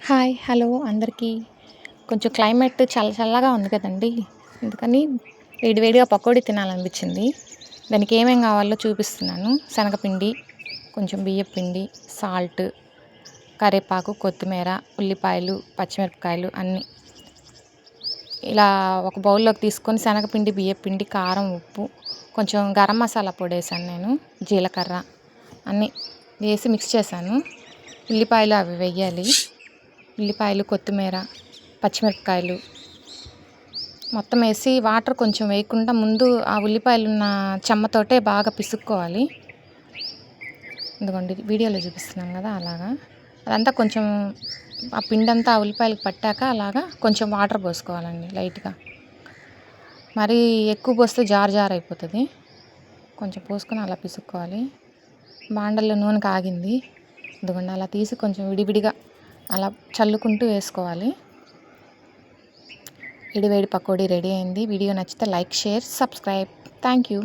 Hi! Hello అందరికీ. కొంచెం climate చల్లగా ఉంది కదండీ! అందుకని వేడివేడిగా పకోడీ తినాలనిపించింది. దానికి ఏమేం కావాలో చూపిస్తున్నాను. శనగపిండి, కొంచెం బియ్యపు పిండి, సాల్ట్, కరివేపాకు, కొత్తిమీర, ఉల్లిపాయలు, పచ్చిమిరపకాయలు అన్నీ. ఇలా ఒక బౌల్లోకి తీసుకొని శనగపిండి, బియ్యపు పిండి, కారం, ఉప్పు, కొంచెం గరం మసాలా పొడి వేసాను నేను, జీలకర్ర అన్నీ వేసి మిక్స్ చేశాను. ఉల్లిపాయలు అవి వేయాలి. ఉల్లిపాయలు, కొత్తిమీర, పచ్చిమిరపకాయలు మొత్తం వేసి వాటర్ కొంచెం వేయకుండా ముందు ఆ ఉల్లిపాయలున్న చెమ్మతోటే బాగా పిసుక్కోవాలి. ఇదిగోండి వీడియోలో చూపిస్తున్నాను కదా అలాగా. అదంతా కొంచెం ఆ పిండంతా ఆ ఉల్లిపాయలకు పట్టాక అలాగా కొంచెం వాటర్ పోసుకోవాలండి లైట్గా. మరీ ఎక్కువ పోస్తే జార్ అయిపోతుంది. కొంచెం పోసుకొని అలా పిసుక్కోవాలి. బాండల్లో నూనె కాగింది. ఇదిగోండి అలా తీసి కొంచెం విడివిడిగా అలా చల్లుకుంటూ వేసుకోవాలి. వేడి పకోడీ రెడీ అయింది. వీడియో నచ్చితే like, share, subscribe. Thank you.